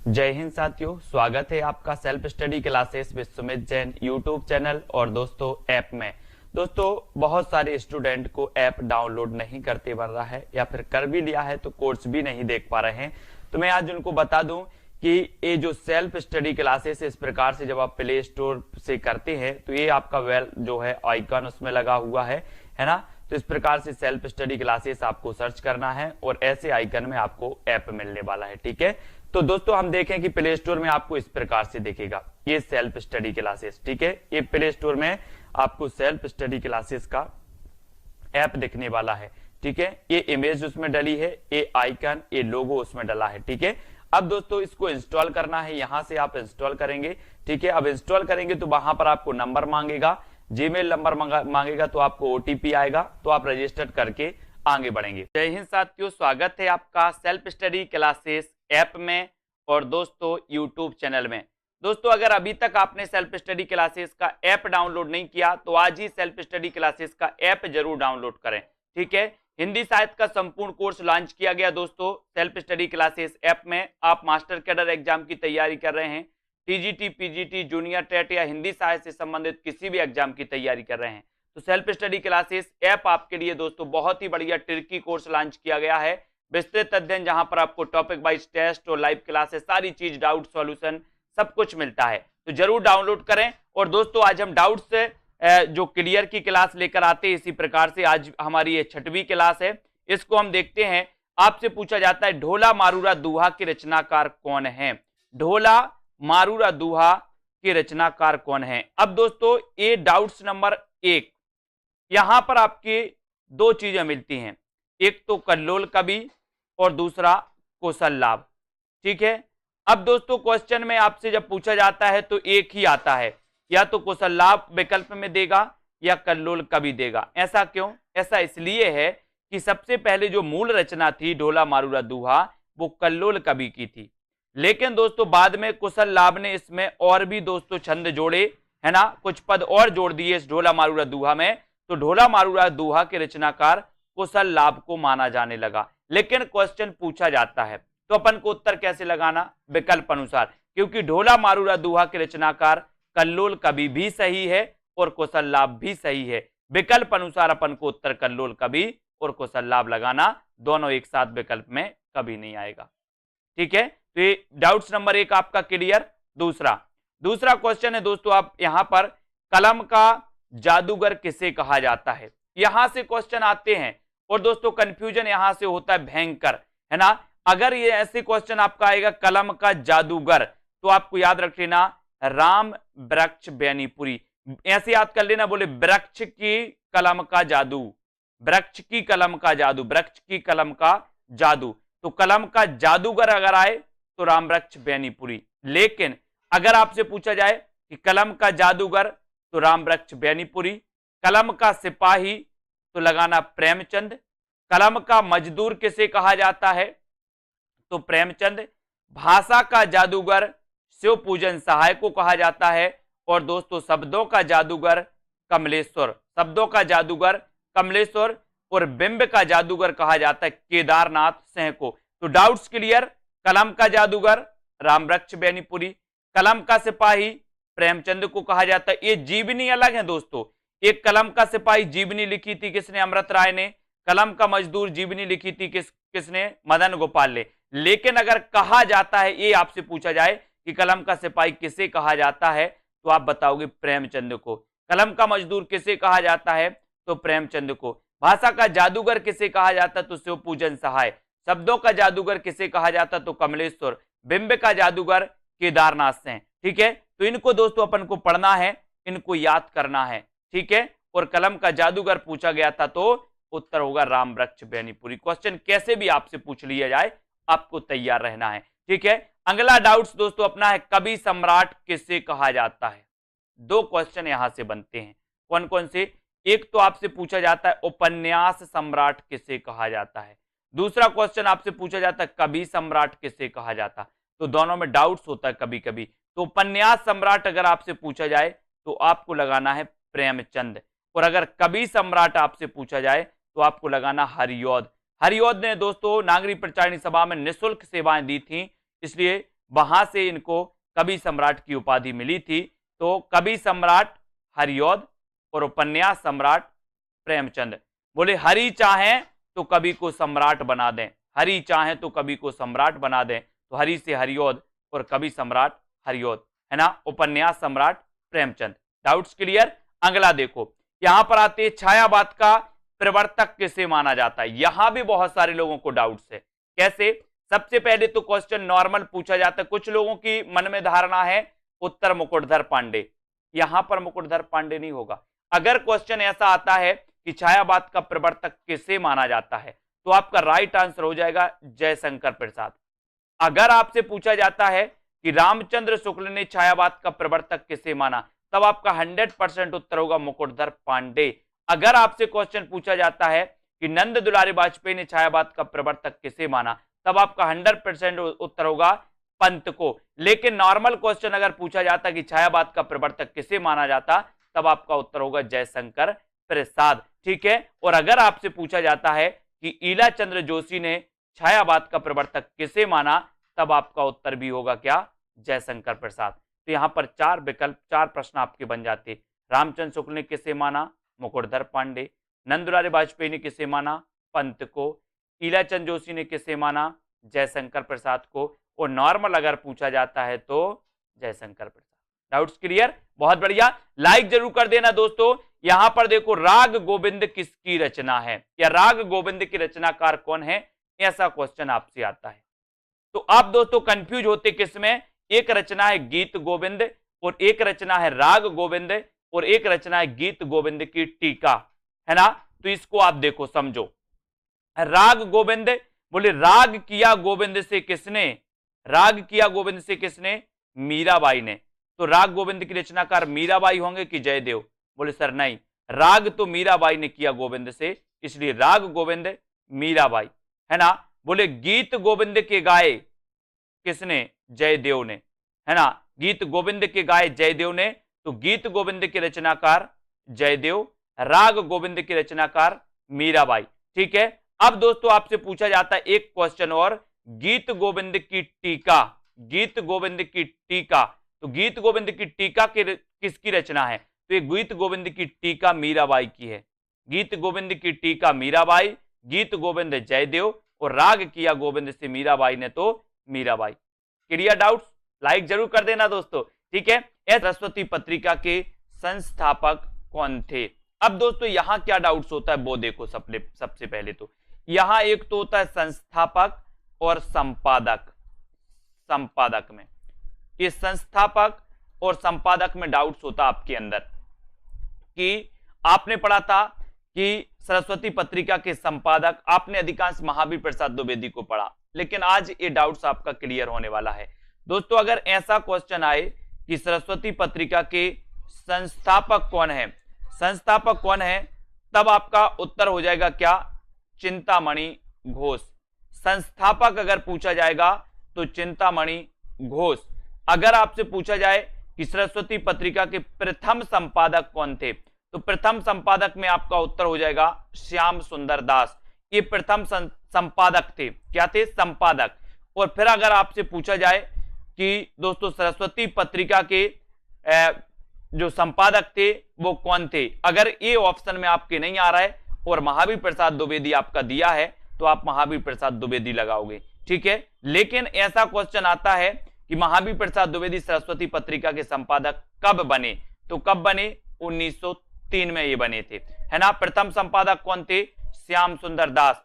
जय हिंद साथियों, स्वागत है आपका self study classes with Sumit Jain YouTube channel और दोस्तों ऐप में। दोस्तों बहुत सारे स्टूडेंट को ऐप डाउनलोड नहीं करते बन रहा है या फिर कर भी लिया है तो कोर्स भी नहीं देख पा रहे हैं। तो मैं आज उनको बता दूं कि ये जो सेल्फ स्टडी क्लासेस इस प्रकार से जब आप प्ले स्टोर से करते हैं तो ये आपका वेल जो है आइकन उसमें लगा हुआ है ना। तो इस प्रकार से सेल्फ स्टडी क्लासेस आपको सर्च करना है और ऐसे आइकन में आपको ऐप मिलने वाला है। ठीक है, तो दोस्तों हम देखें कि प्ले स्टोर में आपको इस प्रकार से दिखेगा ये सेल्फ स्टडी क्लासेस। ठीक है, ये प्ले स्टोर में आपको सेल्फ स्टडी क्लासेस का ऐप दिखने वाला है। ठीक है, ये इमेज उसमें डली है, ये आइकन, ये लोगो उसमें डला है। ठीक है, अब दोस्तों इसको इंस्टॉल करना है, यहां से आप इंस्टॉल करेंगे। ठीक है, अब इंस्टॉल करेंगे तो वहां पर आपको नंबर मांगेगा, जीमेल नंबर मांगेगा, तो आपको ओटीपी आएगा, तो आप रजिस्टर करके आगे बढ़ेंगे। जय हिंद साथियों, स्वागत है आपका सेल्फ स्टडी क्लासेस ऐप में और दोस्तों यूट्यूब चैनल में। दोस्तों अगर अभी तक आपने सेल्फ स्टडी क्लासेस का ऐप डाउनलोड नहीं किया तो आज ही सेल्फ स्टडी क्लासेस का ऐप जरूर डाउनलोड करें। ठीक है, हिंदी साहित्य का संपूर्ण कोर्स लॉन्च किया गया दोस्तों सेल्फ स्टडी क्लासेस ऐप में। आप मास्टर कैडर एग्जाम की तैयारी कर रहे हैं, टीजीटी, पीजीटी, जूनियर टेट या हिंदी साहित्य से संबंधित किसी भी एग्जाम की तैयारी कर रहे हैं तो सेल्फ स्टडी क्लासेस ऐप आपके लिए दोस्तों बहुत ही बढ़िया ट्रिकी कोर्स लॉन्च किया गया है। विस्तृत अध्ययन जहां पर आपको टॉपिक वाइज टेस्ट और लाइव क्लासेस सारी चीज, डाउट सॉल्यूशन सब कुछ मिलता है, तो जरूर डाउनलोड करें। और दोस्तों आज हम डाउट से जो क्लियर की क्लास लेकर आते हैं, इसी प्रकार से आज हमारी ये 6वीं क्लास है। इसको हम देखते हैं। आपसे पूछा जाता है ढोला मारूरा दोहा के रचनाकार कौन है। ढोला मारूरा दोहा के रचनाकार कौन है। अब दोस्तों ये डाउट्स नंबर 1, यहां पर आपकी दो चीजें मिलती हैं, एक तो कल्लोल कवि और दूसरा कौशल लाभ। ठीक है, अब दोस्तों क्वेश्चन में आपसे जब पूछा जाता है तो एक ही आता है, या तो कौशल लाभ विकल्प में देगा या कल्लोल कवि देगा। ऐसा क्यों? ऐसा इसलिए है कि सबसे पहले जो मूल रचना थी ढोला मारूरा दोहा वो कल्लोल कवि की थी, लेकिन दोस्तों बाद में कौशल लाभ ने इसमें और भी दोस्तों छंद जोड़े, है ना, कुछ पद और जोड़ दिए इस ढोला मारूरा दोहा में, तो ढोला मारूरा दोहा के रचनाकार कौशल लाभ को माना जाने लगा। लेकिन क्वेश्चन पूछा जाता है तो अपन को उत्तर कैसे लगाना? विकल्प अनुसार, क्योंकि ढोला मारूरा दोहा के रचनाकार कल्लोल कवि भी सही है और कौशल लाभ भी सही है। विकल्प अनुसार अपन को उत्तर कल्लोल कवि और कौशल लाभ लगाना, दोनों एक साथ विकल्प में कभी नहीं आएगा। ठीक है, तो ये डाउट्स नंबर 1 आपका क्लियर। दूसरा क्वेश्चन है दोस्तों, आप यहां पर कलम का जादूगर किसे कहा जाता है, यहां से क्वेश्चन आते हैं और दोस्तों कंफ्यूजन यहां से होता है भयंकर, है ना। अगर ये ऐसे क्वेश्चन आपका आएगा कलम का जादूगर तो आपको याद रख लेना राम वृक्ष बेनीपुरी, ऐसे याद कर लेना, बोले वृक्ष की कलम का जादू, वृक्ष की कलम का जादू, वृक्ष की कलम का जादू, तो कलम का जादूगर अगर आए तो राम वृक्ष बेनीपुरी। लेकिन अगर आपसे पूछा जाए कि कलम का जादूगर तो राम वृक्ष बेनीपुरी, कलम का सिपाही तो लगाना प्रेमचंद, कलम का मजदूर किसे कहा जाता है तो प्रेमचंद, भाषा का जादूगर शिव पूजन सहाय को कहा जाता है, और दोस्तों शब्दों का जादूगर कमलेश्वर, शब्दों का जादूगर कमलेश्वर, और बिंब का जादूगर कहा जाता है केदारनाथ सिंह को। तो डाउट्स क्लियर, कलम का जादूगर रामवृक्ष बेनीपुरी, कलम का सिपाही प्रेमचंद को कहा जाता है। ये जीवनी अलग है दोस्तों, एक कलम का सिपाही जीवनी लिखी थी किसने? अमृत राय ने। कलम का मजदूर जीवनी लिखी थी किसने? मदन गोपाल ने। लेकिन अगर कहा जाता है, ये आपसे पूछा जाए कि कलम का सिपाही किसे कहा जाता है तो आप बताओगे प्रेमचंद को। कलम का मजदूर किसे कहा जाता है तो प्रेमचंद को। भाषा का जादूगर किसे कहा जाता तो शिव पूजन सहाय, शब्दों का जादूगर किसे कहा जाता तो कमलेश्वर, बिंब का जादूगर केदारनाथ सिंह। ठीक है, तो इनको दोस्तों अपन को पढ़ना है, इनको याद करना है। ठीक है, और कलम का जादूगर पूछा गया था तो उत्तर होगा राम वृक्ष बेनीपुरी। क्वेश्चन कैसे भी आपसे पूछ लिया जाए आपको तैयार रहना है। ठीक है, अगला डाउट्स दोस्तों अपना है कवि सम्राट किसे कहा जाता है। दो क्वेश्चन यहां से बनते हैं, कौन कौन से? एक तो आपसे पूछा जाता है उपन्यास सम्राट किसे कहा जाता है, दूसरा क्वेश्चन आपसे पूछा जाता है कवि सम्राट किसे कहा जाता। तो दोनों में डाउट्स होता है कभी कभी। तो उपन्यास सम्राट अगर आपसे पूछा जाए तो आपको लगाना है प्रेमचंद, और अगर कवि सम्राट आपसे पूछा जाए तो आपको लगाना हरिऔध। हरिऔध ने दोस्तों नागरिक प्रचारिणी सभा में निःशुल्क सेवाएं दी थी, इसलिए वहां से इनको कवि सम्राट की उपाधि मिली थी। तो कवि सम्राट हरिऔध और उपन्यास सम्राट प्रेमचंद। बोले हरि चाहें तो कवि को सम्राट बना दें, हरि चाहें तो कवि को सम्राट बना दें, तो हरि से हरिऔध और कवि सम्राट हरिऔध, है ना, उपन्यास सम्राट प्रेमचंद। Doubts clear? अगला देखो, यहां पर आते हैं छायावाद का प्रवर्तक किसे माना जाता है। यहां भी बहुत सारे लोगों को डाउट्स है। कैसे? सबसे पहले तो क्वेश्चन नॉर्मल पूछा जाता है। कुछ लोगों की मन में धारणा है उत्तर मुकुटधर पांडे। यहां पर मुकुटधर पांडे नहीं होगा। अगर क्वेश्चन ऐसा आता है कि छायावाद का प्रवर्तक किसे माना जाता है, तो आपका राइट आंसर हो जाएगा जयशंकर प्रसाद। अगर आपसे पूछा जाता है कि रामचंद्र शुक्ल ने छायावाद का प्रवर्तक किसे माना, तब आपका 100% उत्तर होगा मुकुटधर पांडे। अगर आपसे क्वेश्चन पूछा जाता है कि नंद दुलारी वाजपेयी ने छायावाद का प्रवर्तक किसे माना, तब आपका 100% उत्तर होगा पंत को। लेकिन नॉर्मल क्वेश्चन अगर पूछा जाता कि छायावाद का प्रवर्तक किसे माना जाता, तब आपका उत्तर होगा जयशंकर प्रसाद। ठीक है। और अगर आपसे पूछा जाता है कि ईला चंद्र जोशी ने छायावाद का प्रवर्तक किसे माना, तब आपका उत्तर भी होगा क्या? जयशंकर प्रसाद। तो यहां पर 4 विकल्प, 4 प्रश्न आपके बन जाते। रामचंद्र शुक्ल ने किसे माना? मुकुटधर पांडे। नंदुलारी वाजपेयी ने किसे माना? पंत को। ईलाचंद जोशी ने किसे माना? जयशंकर प्रसाद को। और नॉर्मल अगर पूछा जाता है तो जयशंकर प्रसाद। Doubts clear? बहुत बढ़िया, लाइक जरूर कर देना दोस्तों। यहां पर देखो, राग गोविंद किसकी रचना है, या राग गोविंद के रचनाकार कौन है, ऐसा क्वेश्चन आपसे आता है। तो आप दोस्तों कंफ्यूज होते किसमें? एक रचना है गीत गोविंद, और एक रचना है राग गोविंद, और एक रचना है गीत गोविंद की टीका, है ना। तो इसको आप देखो, समझो। राग गोविंद, बोले राग किया गोविंद से किसने? राग किया गोविंद से किसने? मीराबाई ने। तो राग गोविंद की रचनाकार मीराबाई होंगे कि जयदेव? बोले सर नहीं, राग तो मीराबाई ने किया गोविंद से, इसलिए राग गोविंद मीराबाई, है ना। बोले गीत गोविंद के गाए किसने? जयदेव ने, है ना। गीत गोविंद के गाए जयदेव ने, तो गीत गोविंद के रचनाकार जयदेव, राग गोविंद के रचनाकार मीराबाई। ठीक है। अब दोस्तों आपसे पूछा जाता है एक क्वेश्चन और, गीत गोविंद की टीका, गीत गोविंद की टीका, तो गीत गोविंद की टीका किसकी रचना है? तो ये गीत गोविंद की टीका मीराबाई की है। गीत गोविंद की टीका मीराबाई, गीत गोविंद जयदेव, और राग किया गोविंद से मीराबाई ने, तो मीराबाई। Clear doubts? लाइक जरूर कर देना दोस्तों। ठीक है। सरस्वती पत्रिका के संस्थापक कौन थे? अब दोस्तों यहां क्या डाउट्स होता है वो देखो। सबसे पहले तो यहां एक तो होता है संस्थापक और संपादक। संपादक में, ये संस्थापक और संपादक में डाउट्स होता आपके अंदर कि आपने पढ़ा था कि सरस्वती पत्रिका के संपादक आपने अधिकांश महावीर प्रसाद द्विवेदी को पढ़ा, लेकिन आज ये डाउट्स आपका क्लियर होने वाला है दोस्तों। अगर ऐसा क्वेश्चन आए कि सरस्वती पत्रिका के संस्थापक कौन है, संस्थापक कौन है, तब आपका उत्तर हो जाएगा क्या? चिंतामणि घोष। संस्थापक अगर पूछा जाएगा तो चिंतामणि घोष। अगर आपसे पूछा जाए कि सरस्वती पत्रिका के प्रथम संपादक कौन थे, तो प्रथम संपादक में आपका उत्तर हो जाएगा श्याम सुंदर दास। ये प्रथम संपादक थे। क्या थे? संपादक। और फिर अगर आपसे पूछा जाए कि दोस्तों सरस्वती पत्रिका के जो संपादक थे वो कौन थे, अगर ये ऑप्शन में आपके नहीं आ रहा है और महावीर प्रसाद द्विवेदी आपका दिया है, तो आप महावीर प्रसाद द्विवेदी लगाओगे। ठीक है। लेकिन ऐसा क्वेश्चन आता है कि महावीर प्रसाद द्विवेदी सरस्वती पत्रिका के संपादक कब बने, तो कब बने? 1903 में ये बने थे, है ना। प्रथम संपादक कौन थे? श्याम सुंदर दास।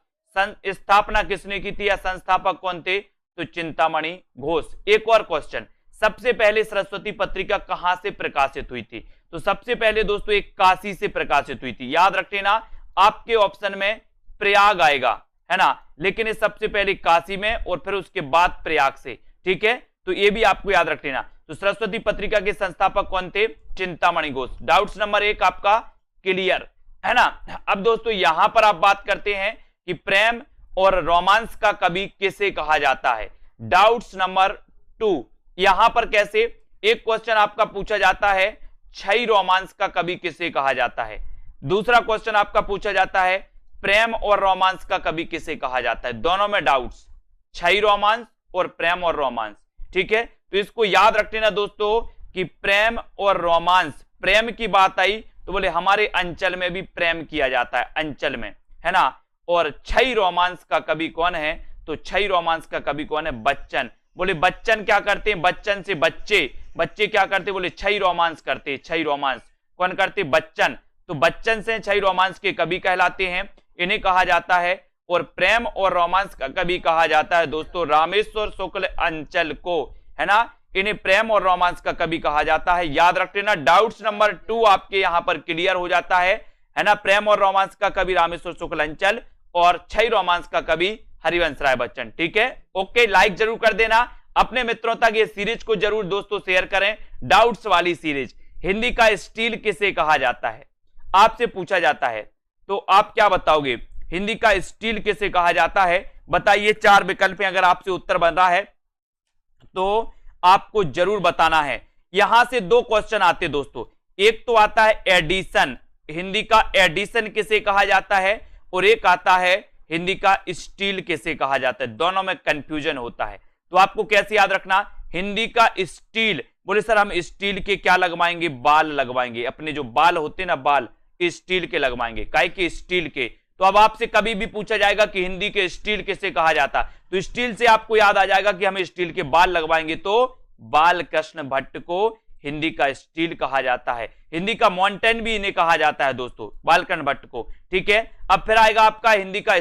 स्थापना किसने की थी या संस्थापक कौन थे? तो चिंतामणि घोष। एक और क्वेश्चन, सबसे पहले सरस्वती पत्रिका कहां से प्रकाशित हुई थी? तो सबसे पहले दोस्तों एक काशी से प्रकाशित हुई थी। याद रख लेना, आपके ऑप्शन में प्रयाग आएगा, है ना, लेकिन ये सबसे पहले काशी में और फिर उसके बाद प्रयाग से। ठीक है। तो ये भी आपको याद रख लेना। तो सरस्वती पत्रिका के संस्थापक कौन थे? चिंतामणि घोष। डाउट्स नंबर 1 आपका क्लियर, है ना। अब दोस्तों यहां पर आप बात करते हैं कि प्रेम और रोमांस का कवि किसे कहा जाता है। डाउट्स नंबर 2, यहां पर कैसे? एक क्वेश्चन आपका पूछा जाता है छई रोमांस का कवि किसे कहा जाता है। दूसरा क्वेश्चन आपका पूछा जाता है प्रेम और रोमांस का कवि किसे कहा जाता है। दोनों में डाउट्स, छई रोमांस और प्रेम और रोमांस। ठीक है, तो इसको याद रख लेना दोस्तों कि प्रेम और रोमांस, प्रेम की बात आई तो बोले हमारे अंचल में भी प्रेम किया जाता है, अंचल में, है ना। और छई रोमांस का कवि कौन है, तो छई रोमांस का कवि कौन है, बच्चन। बोले बच्चन क्या करते हैं, बच्चन से बच्चे, बच्चे क्या करते, बोले छई रोमांस करते, छई रोमांस कौन करते, बच्चन। तो बच्चन से छई रोमांस के कवि कहलाते हैं, इन्हें कहा जाता है। और प्रेम और रोमांस का कवि कहा जाता है दोस्तों रामेश्वर शुक्ल अंचल को, है ना। इन्हें प्रेम और रोमांस का कवि कहा जाता है, याद रख लेना। डाउट्स नंबर 2 आपके यहां पर क्लियर हो जाता है ना। प्रेम और रोमांस का कवि रामेश्वर शुक्ल अंचल और छई रोमांस का कवि हरिवंश राय बच्चन, ठीक है। ओके, लाइक जरूर कर देना, अपने मित्रों तक ये सीरीज को जरूर दोस्तों शेयर करें। डाउट्स वाली सीरीज, हिंदी का स्टील किसे कहा जाता है, आपसे पूछा जाता है, तो आप क्या बताओगे, हिंदी का स्टील किसे कहा जाता है, बताइए। 4 विकल्प हैं, अगर आपसे उत्तर बन रहा है तो आपको जरूर बताना है। यहां से 2 क्वेश्चन आते दोस्तों, एक तो आता है एडिशन, हिंदी का एडिशन किसे कहा जाता है, और एक आता है हिंदी का स्टील किसे कहा जाता है, दोनों में कंफ्यूजन होता है। तो आपको कैसे याद रखना, हिंदी का स्टील, बोले सर हम स्टील के क्या लगवाएंगे, बाल लगवाएंगे, अपने जो बाल होते ना बाल स्टील के लगवाएंगे, काय के, स्टील के। तो अब आपसे कभी भी पूछा जाएगा कि हिंदी के स्टील किसे कहा जाता, तो स्टील से आपको याद आ जाएगा कि हम स्टील के बाल लगवाएंगे, तो बाल कृष्ण भट्ट को हिंदी का स्टील कहा जाता है। हिंदी का माउंटेन भी इन्हें कहा जाता है दोस्तों, बालकृष्ण भट्ट को, ठीक है। अब फिर आएगा आपका हिंदी का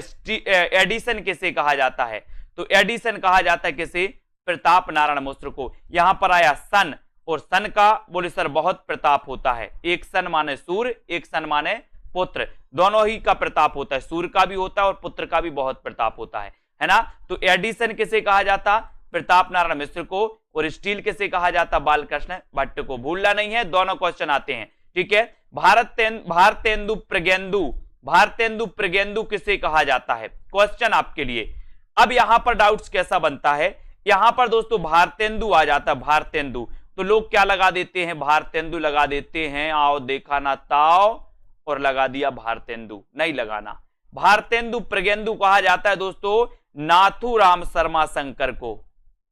एडिशन किसे कहा जाता है, तो एडिशन कहा जाता है किसे, प्रताप नारायण मिश्र को। यहां पर आया सन, और सन का बोले सर बहुत प्रताप होता है, एक सन माने सूर्य, एक सन माने पुत्र, दोनों ही का प्रताप होता है, सूर्य का भी होता है और पुत्र का भी बहुत प्रताप होता है ना। तो एडिशन किसे कहा जाता, प्रताप नारायण मिश्र को, और स्टील किसे कहा जाता, बालकृष्ण भट्ट को। भूलना नहीं है, दोनों क्वेश्चन आते हैं, ठीक है। भारतेंदु प्रगेंदु, भारतेंदु प्रगेंदु किसे कहा जाता है, क्वेश्चन आपके लिए। अब यहां पर डाउट्स कैसा बनता है, यहां पर दोस्तों भारतेंदु आ जाता है, भारतेंदु, तो लोग क्या लगा देते हैं, भारतेंदु लगा देते हैं, आओ देखा ना ताओ, और लगा दिया भारतेंदु, नहीं लगाना। भारतेंदु प्रगेंदु कहा जाता है दोस्तों नाथूराम शर्मा शंकर को,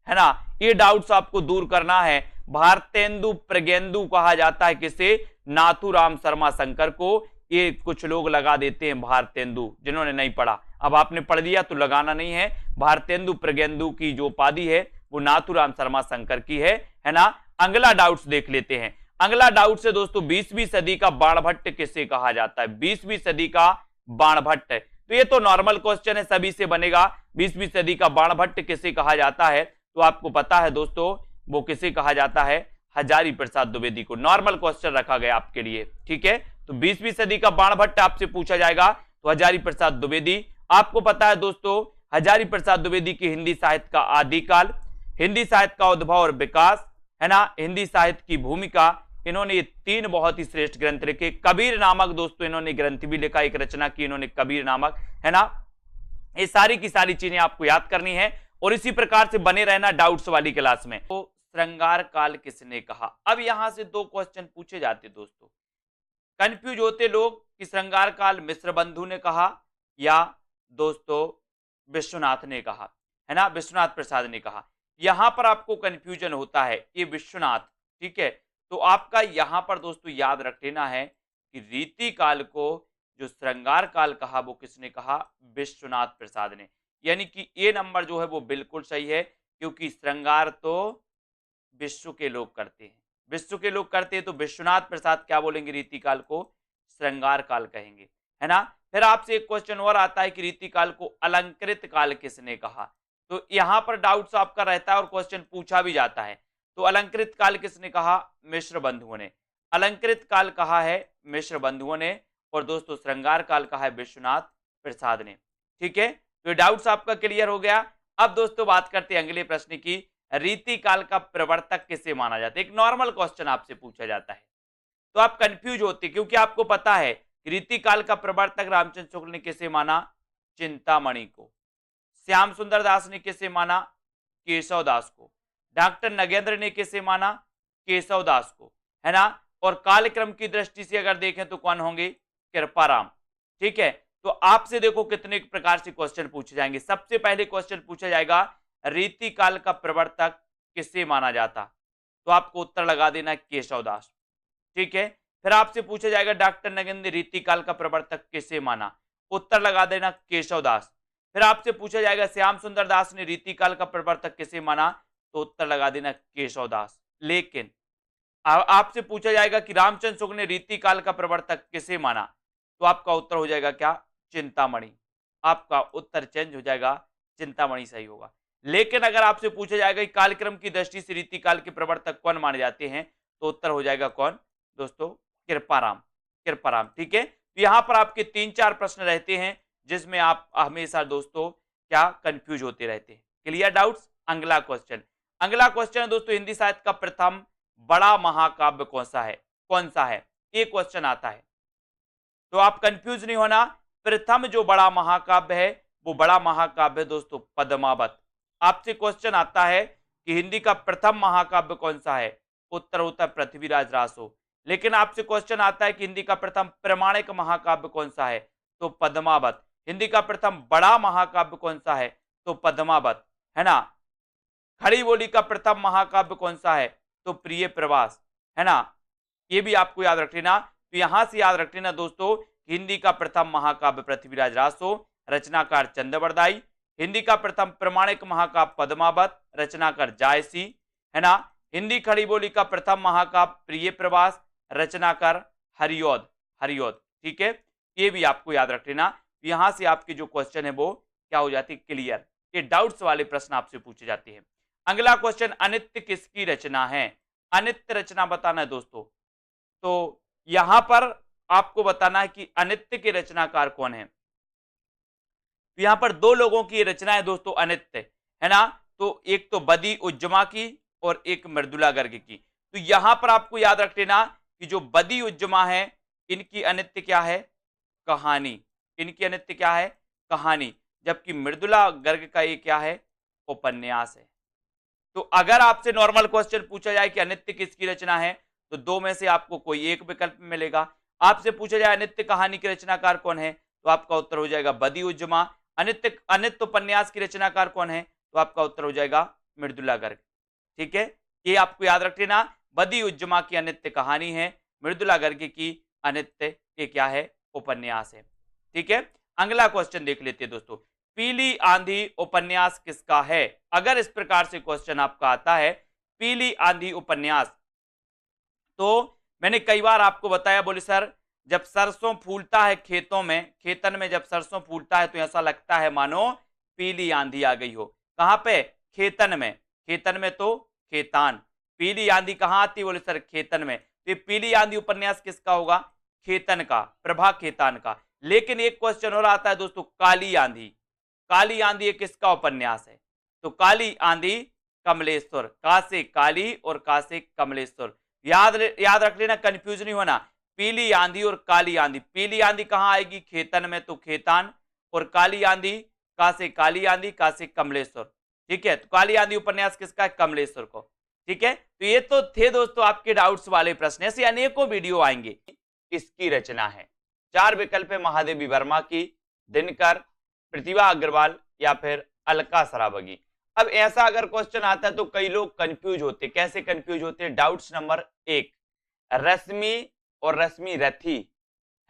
है ना। ये डाउट्स आपको दूर करना है, भारतेंदु प्रगेंदु कहा जाता है किसे, नाथूराम शर्मा शंकर को। ये कुछ लोग लगा देते हैं भारतेंदु, जिन्होंने नहीं पढ़ा, अब आपने पढ़ दिया तो लगाना नहीं है। भारतेंदु प्रगेंदु की जो उपाधि है वो नाथूराम शर्मा शंकर की है ना। अगला डाउट्स देख लेते हैं, अगला डाउट है दोस्तों 20वीं सदी का बाणभट्ट किसे कहा जाता है, 20वीं सदी का बाणभट्ट। तो ये तो नॉर्मल क्वेश्चन है, सभी से बनेगा, 20वीं सदी का बाणभट्ट किसे कहा जाता है, तो आपको पता है दोस्तों वो किसे कहा जाता है, हजारी प्रसाद द्विवेदी को। नॉर्मल क्वेश्चन रखा गया आपके लिए, ठीक है। तो 20वीं सदी का बाणभट्ट आपसे पूछा जाएगा तो हजारी प्रसाद द्विवेदी। आपको पता है दोस्तों हजारी प्रसाद द्विवेदी की हिंदी साहित्य का आदिकाल, हिंदी साहित्य का उद्भव और विकास, है ना, हिंदी साहित्य की भूमिका, इन्होंने ये 3 बहुत ही श्रेष्ठ ग्रंथ लिखे। कबीर नामक दोस्तों इन्होंने ग्रंथ भी लिखा, एक रचना की इन्होंने कबीर नामक, है ना। ये सारी की सारी चीजें आपको याद करनी है और इसी प्रकार से बने रहना डाउट्स वाली क्लास में। तो श्रृंगार काल किसने कहा, अब यहां से 2 क्वेश्चन पूछे जाते दोस्तों, कंफ्यूज होते लोग कि श्रृंगार काल मिश्र बंधु ने कहा या दोस्तों विश्वनाथ ने कहा, है ना, विश्वनाथ प्रसाद ने कहा। यहां पर आपको कंफ्यूजन होता है, ये विश्वनाथ, ठीक है। तो आपका यहां पर दोस्तों याद रख लेना है कि रीति काल को जो श्रृंगार काल कहा वो किसने कहा, विश्वनाथ प्रसाद ने। यानी कि ये नंबर जो है वो बिल्कुल सही है, क्योंकि श्रृंगार तो विश्व के लोग करते हैं, विश्व के लोग करते हैं, तो विश्वनाथ प्रसाद क्या बोलेंगे, रीति काल को श्रृंगार काल कहेंगे, है ना। फिर आपसे एक क्वेश्चन और आता है कि रीति काल को अलंकृत काल किसने कहा, तो यहां पर डाउट्स आपका रहता है और क्वेश्चन पूछा भी जाता है। तो अलंकृत काल किसने कहा, मिश्र बंधुओं ने, अलंकृत काल कहा है मिश्र बंधुओं ने, और दोस्तों श्रृंगार काल कहा है विश्वनाथ प्रसाद ने, ठीक है। तो डाउट्स आपका क्लियर हो गया। अब दोस्तों बात करते हैं अगले प्रश्न की, रीति काल का प्रवर्तक किसे माना जाता है। एक नॉर्मल क्वेश्चन आपसे पूछा जाता है तो आप कंफ्यूज होते, क्योंकि आपको पता है रीति काल का प्रवर्तक रामचंद्र शुक्ल ने किसे माना, चिंतामणि को। श्याम सुंदर दास ने किसे माना, केशव दास को। डॉक्टर नगेंद्र ने किसे माना, केशव दास को, है ना। और कालक्रम की दृष्टि से अगर देखें तो कौन होंगे, कृपाराम, ठीक है। तो आपसे देखो कितने प्रकार से क्वेश्चन पूछे जाएंगे। सबसे पहले क्वेश्चन पूछा जाएगा रीति काल का प्रवर्तक किसे माना जाता, तो आपको उत्तर लगा देना केशवदास। ठीक है, फिर आपसे पूछा जाएगा डॉक्टर नगिन ने रीतिकाल का प्रवर्तक किसे माना, उत्तर लगा देना केशवदास। फिर आपसे पूछा जाएगा श्याम सुंदर दास ने रीतिकाल का प्रवर्तक किसे माना, तो उत्तर लगा देना केशवदास। लेकिन आपसे पूछा जाएगा कि रामचंद्र शुक्ल ने रीतिकाल का प्रवर्तक किसे माना, तो आपका उत्तर हो जाएगा क्या, चिंतामणि। आपका उत्तर चेंज हो जाएगा, चिंतामणि सही होगा। लेकिन अगर आपसे पूछा जाएगा कि कालक्रम की दृष्टि से रीतिकाल के प्रवर्तक कौन माने जाते हैं, तो उत्तर हो जाएगा कौन दोस्तों, कृपाराम। कृपाराम। ठीक है, तो यहां पर आपके 3-4 प्रश्न रहते हैं जिसमें आप हमेशा दोस्तों क्या कंफ्यूज होते रहते हैं। Clear doubts. अगला क्वेश्चन, अगला क्वेश्चन है दोस्तों हिंदी साहित्य का प्रथम बड़ा महाकाव्य कौन सा है, कौन सा है, ये क्वेश्चन आता है। तो आप कंफ्यूज नहीं होना, प्रथम जो बड़ा महाकाव्य है वो बड़ा महाकाव्य दोस्तों पद्मावत। आपसे क्वेश्चन आता है कि हिंदी का प्रथम महाकाव्य कौन सा है, उत्तर होता है पृथ्वीराज रासो। लेकिन आपसे क्वेश्चन आता है कि हिंदी का प्रथम प्रमाणिक महाकाव्य कौन सा है, तो पद्मावत। हिंदी का प्रथम बड़ा महाकाव्य कौन सा है, तो पद्मावत, है ना। खड़ी बोली का प्रथम महाकाव्य कौन सा है, तो प्रिय प्रवास, है ना। ये भी आपको याद रख लेना। तो यहां से याद रख लेना दोस्तों, हिंदी का प्रथम महाकाव्य पृथ्वीराज रासो, रचनाकार चंद्रवरदाई। हिंदी का प्रथम प्रमाणिक महाकाव्य पद्मावत, रचनाकार जायसी, है ना। हिंदी खड़ी बोली का प्रथम महाकाव्य प्रिय प्रवास, रचनाकार हरिऔध। हरिऔध। ठीक है, ये भी आपको याद रख लेना। यहां से आपके जो क्वेश्चन है वो क्या हो जाती है, क्लियर। ये डाउट्स वाले प्रश्न आपसे पूछे जाते हैं। अगला क्वेश्चन, अनित्य किसकी रचना है, अनित्य रचना बताना है दोस्तों। तो यहां पर आपको बताना है कि अनित्य के रचनाकार कौन है। तो यहां पर दो लोगों की रचना है दोस्तों अनित्य, है ना। तो एक तो बदी उज्जमा की और एक मृदुला गर्ग की। तो यहां पर आपको याद रख लेना कि जो बदी उज्जमा है इनकी अनित्य क्या है, कहानी। इनकी अनित्य क्या है, कहानी। जबकि मृदुला गर्ग का ये क्या है, उपन्यास है। तो अगर आपसे नॉर्मल क्वेश्चन पूछा जाए कि अनित्य किसकी रचना है, तो दो में से आपको कोई एक विकल्प मिलेगा। आपसे पूछा जाए अनित्य कहानी के रचनाकार कौन है, तो आपका उत्तर हो जाएगा बदी उज्जमा। अनित्य अनित्य उपन्यास की रचनाकार कौन है, तो आपका उत्तर हो जाएगा मृदुला गर्ग। ठीक है, ये आपको याद रख लेना। बदी उज्जमा की अनित्य कहानी है, मृदुला गर्ग की अनित्य ये क्या है, उपन्यास है। ठीक है, अगला क्वेश्चन देख लेते हैं दोस्तों, पीली आंधी उपन्यास किसका है। अगर इस प्रकार से क्वेश्चन आपका आता है पीली आंधी उपन्यास, तो मैंने कई बार आपको बताया, बोले सर जब सरसों फूलता है खेतों में, खेतन में जब सरसों फूलता है तो ऐसा लगता है मानो पीली आंधी आ गई हो। कहां पे, खेतन में। खेतन में तो खेतान, पीली आंधी कहां आती, बोले सर खेतन में। तो पीली आंधी उपन्यास किसका होगा, खेतन का, प्रभा खेतान का। लेकिन एक क्वेश्चन और आता है दोस्तों, काली आंधी। काली आंधी ये किसका उपन्यास है, तो काली आंधी कमलेश्वर। का से काली और का से कमलेश्वर। याद रख लेना, कंफ्यूज नहीं होना। पीली आंधी और काली आंधी, पीली आंधी कहां आएगी, खेतन में तो खेतान, और काली आंधी का से काली आंधी, का से कमलेश्वर। ठीक है, तो काली आंधी उपन्यास किसका है, कमलेश्वर को। ठीक है, तो ये तो थे दोस्तों आपके डाउट्स वाले प्रश्न। ऐसे अनेकों वीडियो आएंगे। इसकी रचना है, 4 विकल्प है, महादेवी वर्मा की, दिनकर, प्रतिभा अग्रवाल या फिर अलका सरावगी। अब ऐसा अगर क्वेश्चन आता है तो कई लोग कंफ्यूज होते, कैसे कंफ्यूज होते हैं। डाउट्स नंबर 1, रश्मि और रश्मि रथी,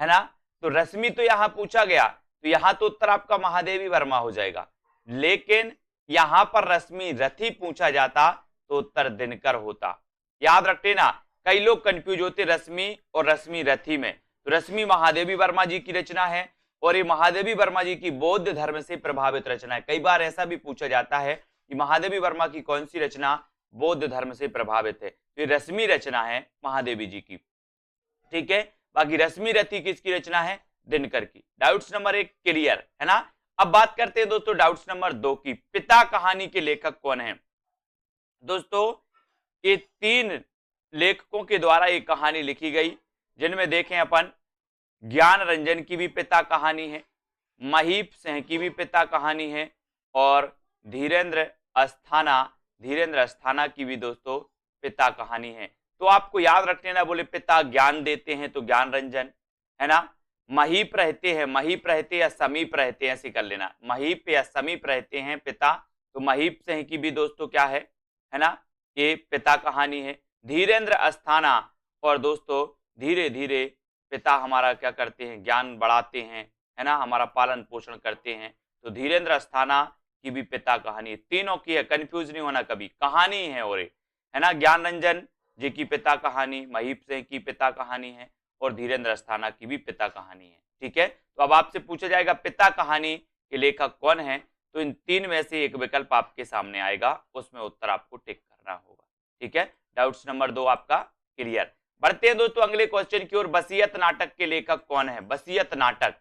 है ना। तो रश्मि तो यहां पूछा गया, तो यहां तो उत्तर आपका महादेवी वर्मा हो जाएगा। लेकिन यहां पर रश्मि रथी पूछा जाता तो उत्तर दिनकर होता। याद रख लेना, कई लोग कंफ्यूज होते रश्मि और रश्मि रथी में। तो रश्मि महादेवी वर्मा जी की रचना है और ये महादेवी वर्मा जी की बौद्ध धर्म से प्रभावित रचना है। कई बार ऐसा भी पूछा जाता है कि महादेवी वर्मा की कौन सी रचना बौद्ध धर्म से प्रभावित है, तो ये रश्मि रचना है महादेवी जी की। ठीक है, बाकी रश्मि रथी किसकी रचना है, दिनकर की। डाउट्स नंबर 1 क्लियर है ना। अब बात करते हैं दोस्तों डाउट्स नंबर 2 की, पिता कहानी के लेखक कौन है। दोस्तों ये 3 लेखकों के द्वारा एक कहानी लिखी गई, जिनमें देखें अपन ज्ञान रंजन की भी पिता कहानी है, महीप सिंह की भी पिता कहानी है, और धीरेन्द्र अस्थाना की भी दोस्तों पिता कहानी है। तो आपको याद रख लेना, बोले पिता ज्ञान देते हैं तो ज्ञान रंजन, है ना। महीप रहते या समीप रहते हैं, ऐसे कर लेना, महीप या समीप रहते हैं पिता, तो महीप सिंह की भी दोस्तों क्या है ना, ये पिता कहानी है। धीरेन्द्र अस्थाना, और दोस्तों धीरे धीरे पिता हमारा क्या करते हैं, ज्ञान बढ़ाते हैं, है ना, हमारा पालन पोषण करते हैं। तो धीरेन्द्र अस्थाना की भी पिता कहानी, तीनों की है, कंफ्यूज नहीं होना कभी, कहानी है और है ना। ज्ञान रंजन जी की पिता कहानी, महीप सिंह की पिता कहानी है, और धीरेन्द्र अस्थाना की भी पिता कहानी है। ठीक है, तो अब आपसे पूछा जाएगा पिता कहानी के लेखक कौन है, तो इन तीन में से एक विकल्प आपके सामने आएगा, उसमें उत्तर आपको टिक करना होगा। ठीक है, डाउट्स नंबर 2 आपका क्लियर। बढ़ते हैं दोस्तों अगले क्वेश्चन की ओर। वसीयत नाटक के लेखक कौन है? वसीयत नाटक,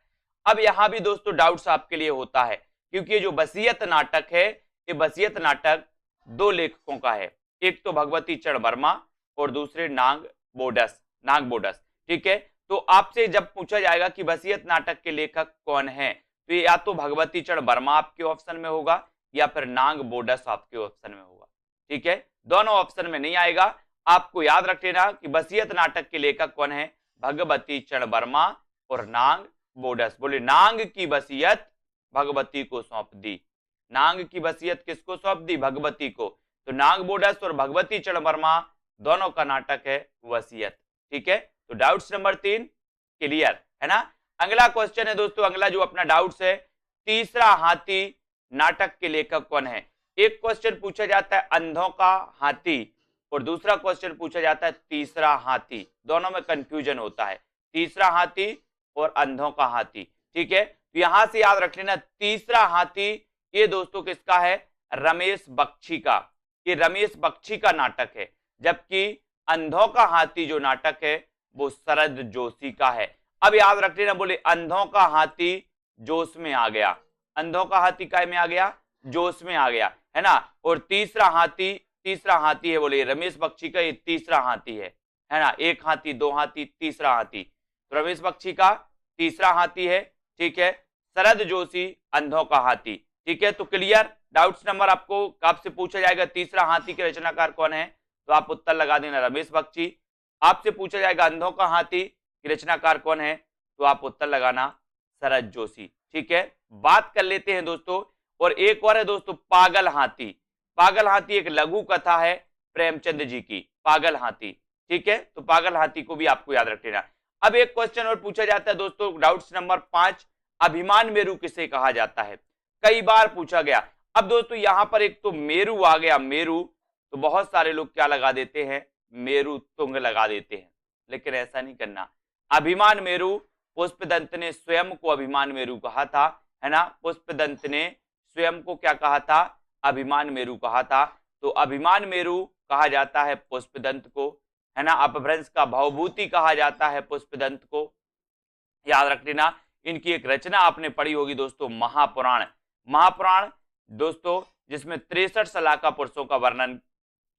अब यहां भी दोस्तों डाउट्स आपके लिए होता है, क्योंकि ये जो वसीयत नाटक है, ये वसीयत नाटक दो लेखकों का है, एक तो भगवती चरण वर्मा और दूसरे नाग बोडस। ठीक है, तो आपसे जब पूछा जाएगा कि वसीयत नाटक के लेखक कौन है, तो या तो भगवती चरण वर्मा आपके ऑप्शन में होगा या फिर नाग बोडस आपके ऑप्शन में होगा। ठीक है, दोनों ऑप्शन में नहीं आएगा। आपको याद रख लेना कि वसीयत नाटक के लेखक कौन है, भगवती चरण वर्मा और नाग बोडस। बोले नाग की वसीयत भगवती को सौंप दी, नाग की वसीयत किसको सौंप दी? भगवती को। तो नाग बोडस और भगवती चरण वर्मा दोनों का नाटक है वसीयत। ठीक है, तो डाउट्स नंबर 3 क्लियर है ना। अगला क्वेश्चन है दोस्तों, अगला जो अपना डाउट्स है, तीसरा हाथी नाटक के लेखक कौन है? एक क्वेश्चन पूछा जाता है अंधों का हाथी और दूसरा क्वेश्चन पूछा जाता है तीसरा हाथी, दोनों में कंफ्यूजन होता है, तीसरा हाथी और अंधों का हाथी। ठीक है, तो यहां से याद रख लेना तीसरा हाथी ये दोस्तों किसका है? रमेश बख्शी का, ये रमेश बख्शी का नाटक है, जबकि अंधों का हाथी जो नाटक है वो शरद जोशी का है। अब याद रख लेना, बोले अंधों का हाथी जोश में आ गया, अंधों का हाथी काय में आ गया? जोश में आ गया, है ना। और तीसरा हाथी है, बोले रमेश बख्शी का ये तीसरा हाथी है ना। एक हाथी, दो हाथी, तीसरा हाथी, तो रमेश बख्शी का तीसरा हाथी है। ठीक है, शरद जोशी अंधों का हाथी। ठीक है, तो क्लियर। डाउट्स नंबर आपसे पूछा जाएगा तीसरा हाथी के रचनाकार कौन है, तो आप उत्तर लगा देना रमेश बख्शी। आपसे पूछा जाएगा अंधों का हाथी की रचनाकार कौन है, तो आप उत्तर लगाना शरद जोशी। ठीक है, बात कर लेते हैं दोस्तों, और एक और है दोस्तों पागल हाथी। पागल हाथी एक लघु कथा है प्रेमचंद जी की, पागल हाथी। ठीक है, तो पागल हाथी को भी आपको याद रख लेना। अब एक क्वेश्चन और पूछा जाता है दोस्तों, डाउट्स नंबर 5, अभिमान मेरू किसे कहा जाता है? कई बार पूछा गया। अब दोस्तों यहां पर एक तो मेरू आ गया, मेरू, तो बहुत सारे लोग क्या लगा देते हैं? मेरू तुंग लगा देते हैं, लेकिन ऐसा नहीं करना। अभिमान मेरू, पुष्पदंत ने स्वयं को अभिमान मेरू कहा था, है ना। पुष्पदंत ने स्वयं को क्या कहा था? अभिमान मेरू कहा था। तो अभिमान मेरू कहा जाता है पुष्पदंत को, है ना। अपभ्रंश का भवभूति कहा जाता है पुष्पदंत को, याद रख लेना। इनकी एक रचना आपने पढ़ी होगी दोस्तों, महापुराण। महापुराण दोस्तों जिसमें 63 सलाका पुरुषों का वर्णन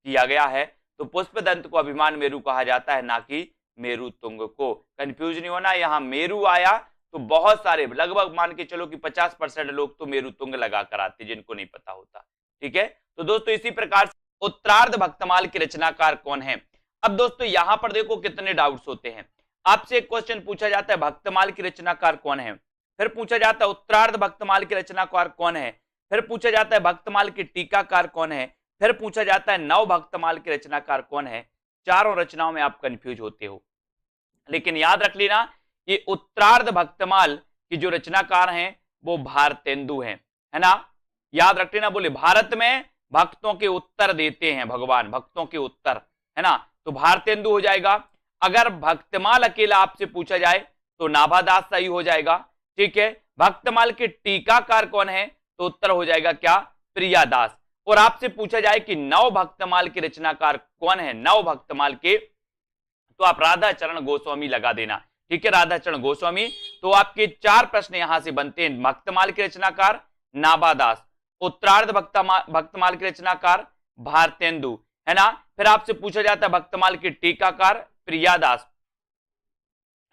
किया गया है, तो पुष्पदंत को अभिमान मेरू कहा जाता है, ना कि मेरू तुंग को। कंफ्यूज नहीं होना, यहाँ मेरू आया तो बहुत सारे, लगभग मान के चलो कि 50% लोग तो मेरू तुंग लगा कर आते, जिनको नहीं पता होता। ठीक है, तो दोस्तों इसी प्रकार से उत्तरार्ध भक्तमाल के रचनाकार कौन है? अब दोस्तों यहां पर देखो कितने डाउट्स होते हैं। आपसे एक क्वेश्चन पूछा जाता है भक्तमाल की रचनाकार कौन है, फिर पूछा जाता है उत्तरार्ध भक्तमाल के रचनाकार कौन है, फिर पूछा जाता है भक्तमाल के टीकाकार कौन है, फिर पूछा जाता है नव भक्तमाल के रचनाकार कौन है। चारों रचनाओं में आप कंफ्यूज होते हो, लेकिन याद रख लेना ये उत्तरार्ध भक्तमाल की जो रचनाकार हैं वो भारतेंदु हैं, है ना। याद रख लेना, बोले भारत में भक्तों के उत्तर देते हैं भगवान, भक्तों के उत्तर, है ना, तो भारतेंदु हो जाएगा। अगर भक्तमाल अकेला आपसे पूछा जाए तो नाभादास सही हो जाएगा। ठीक है, भक्तमाल के टीकाकार कौन है, तो उत्तर हो जाएगा क्या? प्रियादास। और आपसे पूछा जाए कि नव भक्तमाल के रचनाकार कौन है, नव भक्तमाल के, तो आप राधा चरण गोस्वामी लगा देना। ठीक है, राधा चरण गोस्वामी। तो आपके 4 प्रश्न यहां से बनते हैं। भक्तमाल के रचनाकार नाभादास, उत्तरार्ध भक्तमाल के रचनाकार भारतेंदु, है ना। फिर आपसे पूछा जाता है भक्तमाल के टीकाकार प्रियादास,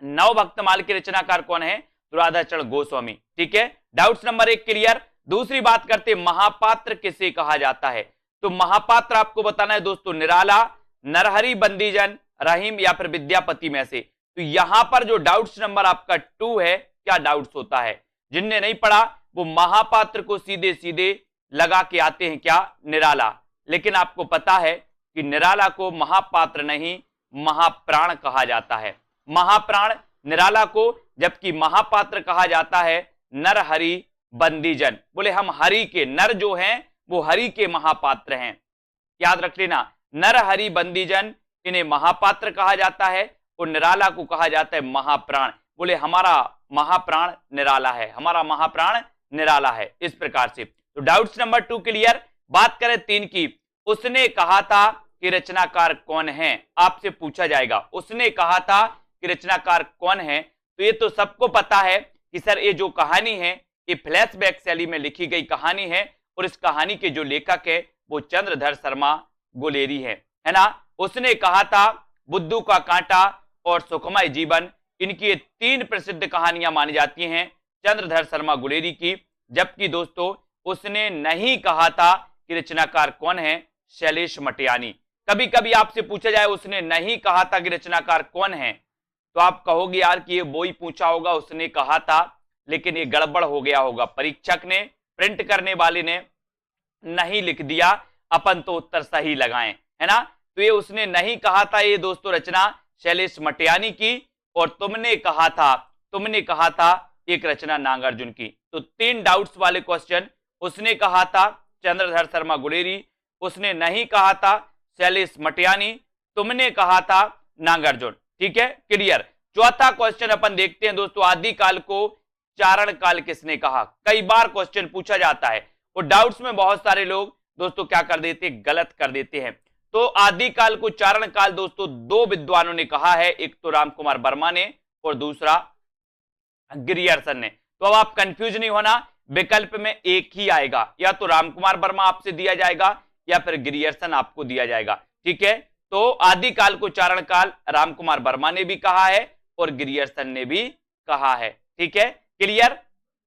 नव भक्तमाल के रचनाकार कौन है, तो राधा चरण गोस्वामी। ठीक है, डाउट्स नंबर 1 क्लियर। दूसरी बात करते महापात्र किसे कहा जाता है, तो महापात्र आपको बताना है दोस्तों निराला, नरहरि बंदीजन, रहीम या फिर विद्यापति में से। तो यहां पर जो डाउट्स नंबर आपका 2 है, क्या डाउट्स होता है, जिनने नहीं पढ़ा वो महापात्र को सीधे सीधे लगा के आते हैं क्या? निराला। लेकिन आपको पता है कि निराला को महापात्र नहीं महाप्राण कहा जाता है। महाप्राण निराला को, जबकि महापात्र कहा जाता है नर हरि बंदीजन। बोले हम हरि के, नर जो हैं वो हरि के महापात्र हैं, याद रख लेना। नर हरि बंदीजन इन्हें महापात्र कहा जाता है और निराला को कहा जाता है महाप्राण। बोले हमारा महाप्राण निराला है, हमारा महाप्राण निराला है। इस प्रकार से तो डाउट्स नंबर 2 क्लियर। बात करें 3 की, उसने कहा था कि रचनाकार कौन है, आपसे पूछा जाएगा उसने कहा था कि रचनाकार कौन है। तो ये तो सबको पता है कि सर ये जो कहानी है ये फ्लैशबैक शैली में लिखी गई कहानी है और इस कहानी के जो लेखक है वो चंद्रधर शर्मा गुलेरी है ना। उसने कहा था, बुद्धू का कांटा और सुखमय जीवन, इनकी 3 प्रसिद्ध कहानियां मानी जाती हैं चंद्रधर शर्मा गुलेरी की। जबकि दोस्तों उसने नहीं कहा था कि रचनाकार कौन है, शैलेश मटियानी। कभी कभी आपसे पूछा जाए उसने नहीं कहा था कि रचनाकार कौन है, तो आप कहोगे यार कि ये वो ही पूछा होगा, उसने कहा था लेकिन ये गड़बड़ हो गया होगा, परीक्षक ने, प्रिंट करने वाले ने नहीं लिख दिया, अपन तो उत्तर सही लगाएं, है ना। तो ये उसने नहीं कहा था, ये दोस्तों रचना शैलेश मटियानी की, और तुमने कहा था एक रचना नागार्जुन की। तो 3 डाउट्स वाले क्वेश्चन, उसने कहा था चंद्रधर शर्मा गुलेरी, उसने नहीं कहा था शैलेश मटियानी, तुमने कहा था नागार्जुन। ठीक है, क्लियर। चौथा क्वेश्चन अपन देखते हैं दोस्तों, आदिकाल को चारण काल किसने कहा। कई बार क्वेश्चन पूछा जाता है और डाउट्स में बहुत सारे लोग दोस्तों क्या कर देते हैं, गलत कर देते हैं। तो आदिकाल को चारण काल दोस्तों 2 विद्वानों ने कहा है, एक तो रामकुमार वर्मा ने और दूसरा गिरियर्सन ने। तो अब आप कंफ्यूज नहीं होना, विकल्प में एक ही आएगा, या तो रामकुमार वर्मा आपसे दिया जाएगा या फिर गिरियर्सन आपको दिया जाएगा। ठीक है, तो आदिकाल को चारण काल रामकुमार वर्मा ने भी कहा है और गिरियर्सन ने भी कहा है। ठीक है, क्लियर।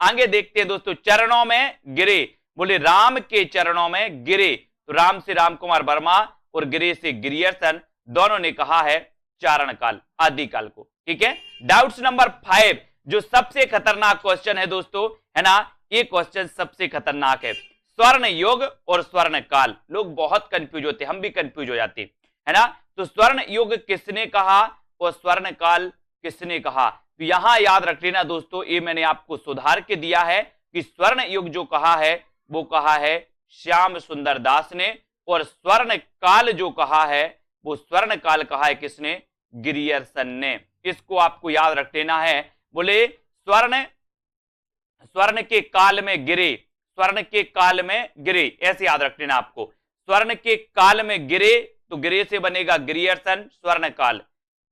आगे देखते हैं दोस्तों, चरणों में गिरे, बोले राम के चरणों में गिरे, तो राम से रामकुमार वर्मा और गिरे से गिरियर्सन, दोनों ने कहा है चारण काल, आदिकाल को। ठीक है, डाउट्स नंबर 5, जो सबसे खतरनाक क्वेश्चन है दोस्तों, है ना, ये क्वेश्चन सबसे खतरनाक है। स्वर्ण युग और स्वर्ण काल, लोग बहुत कंफ्यूज होते हैं, हम भी कंफ्यूज हो जाते हैं, है ना। तो स्वर्ण युग किसने कहा और स्वर्ण काल किसने कहा। तो यहां याद रख लेना दोस्तों, ये मैंने आपको सुधार के दिया है कि स्वर्ण युग जो कहा है वो कहा है श्याम सुंदर दास ने, और स्वर्ण काल जो कहा है वो स्वर्ण काल कहा है किसने, गिरियर्सन ने। इसको आपको याद रख लेना है। बोले स्वर्ण के काल में गिरे, स्वर्ण के काल में गिरे, ऐसे याद रख लेना आपको। स्वर्ण के काल में गिरे तो गिरे से बनेगा गिरियर्सन स्वर्ण काल,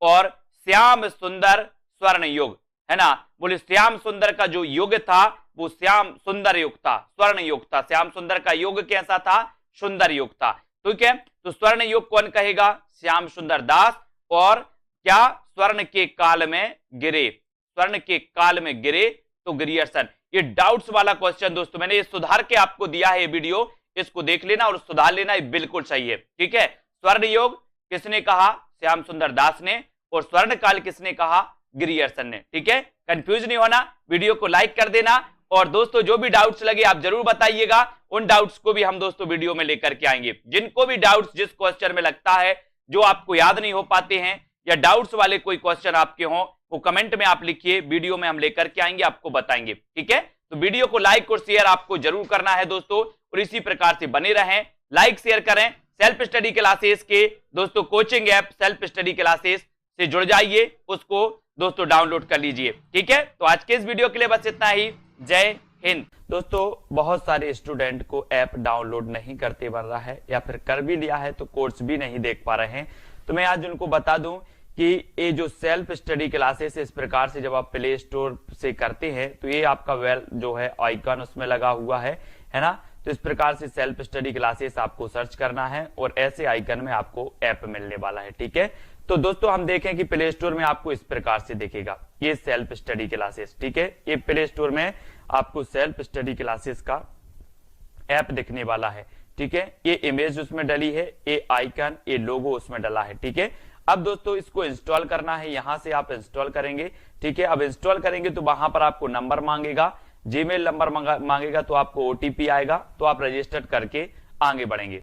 और श्याम सुंदर स्वर्ण युग, है ना। बोले श्याम सुंदर का जो युग था वो श्याम सुंदर युग था, स्वर्ण युग था। श्याम सुंदर का युग कैसा था, सुंदर युग था। ठीक है, तो स्वर्ण युग कौन कहेगा, श्याम सुंदर दास। और क्या, स्वर्ण के काल में गिरे, स्वर्ण के काल में गिरे तो गिरियर्सन। ये डाउट्स वाला क्वेश्चन दोस्तों मैंने ये सुधार के आपको दिया है, ये वीडियो इसको देख लेना और सुधार लेना, ये बिल्कुल सही है। ठीक है, स्वर्ण युग किसने कहा, श्याम सुंदर दास ने, और स्वर्ण काल किसने कहा, गिरियर्सन ने। ठीक है, कंफ्यूज नहीं होना, वीडियो को लाइक कर देना, और दोस्तों जो भी डाउट्स लगे आप जरूर बताइएगा, उन डाउट्स को भी हम दोस्तों वीडियो में लेकर के आएंगे। जिनको भी डाउट्स जिस क्वेश्चन में लगता है जो आपको याद नहीं हो पाते हैं, या डाउट्स वाले कोई क्वेश्चन आपके हों, वो कमेंट में आप लिखिए, वीडियो में हम लेकर के आएंगे, आपको बताएंगे। ठीक है, तो वीडियो को लाइक और शेयर आपको जरूर करना है दोस्तों, और इसी प्रकार से बने रहें, लाइक शेयर करें। सेल्फ स्टडी क्लासेस के दोस्तों coaching app self study classes से जुड़ जाइए, उसको दोस्तों डाउनलोड कर लीजिए। ठीक है, तो आज के इस वीडियो के लिए बस इतना ही। जय हिंद। दोस्तों बहुत सारे स्टूडेंट को ऐप डाउनलोड नहीं करते बन रहा है, या फिर कर भी लिया है तो कोर्स भी नहीं देख पा रहे हैं। तो मैं आज उनको बता दूं कि ये जो सेल्फ स्टडी क्लासेस इस प्रकार से जब आप प्ले स्टोर से करते हैं तो ये आपका वेल जो है आइकन उसमें लगा हुआ है ना। तो इस प्रकार से सेल्फ स्टडी क्लासेस आपको सर्च करना है और ऐसे आइकन में आपको ऐप मिलने वाला है। ठीक है, तो दोस्तों हम देखें कि प्ले स्टोर में आपको इस प्रकार से दिखेगा ये सेल्फ स्टडी क्लासेस। ठीक है, ये प्ले स्टोर में आपको सेल्फ स्टडी क्लासेस का ऐप दिखने वाला है। ठीक है, ये इमेज उसमें डली है, ये आइकन, ये लोगो उसमें डला है। ठीक है, अब दोस्तों इसको इंस्टॉल करना है, यहां से आप इंस्टॉल करेंगे। ठीक है, अब इंस्टॉल करेंगे तो वहां पर आपको नंबर मांगेगा, जीमेल नंबर मांगेगा, तो आपको ओटीपी आएगा, तो आप रजिस्टर करके आगे बढ़ेंगे।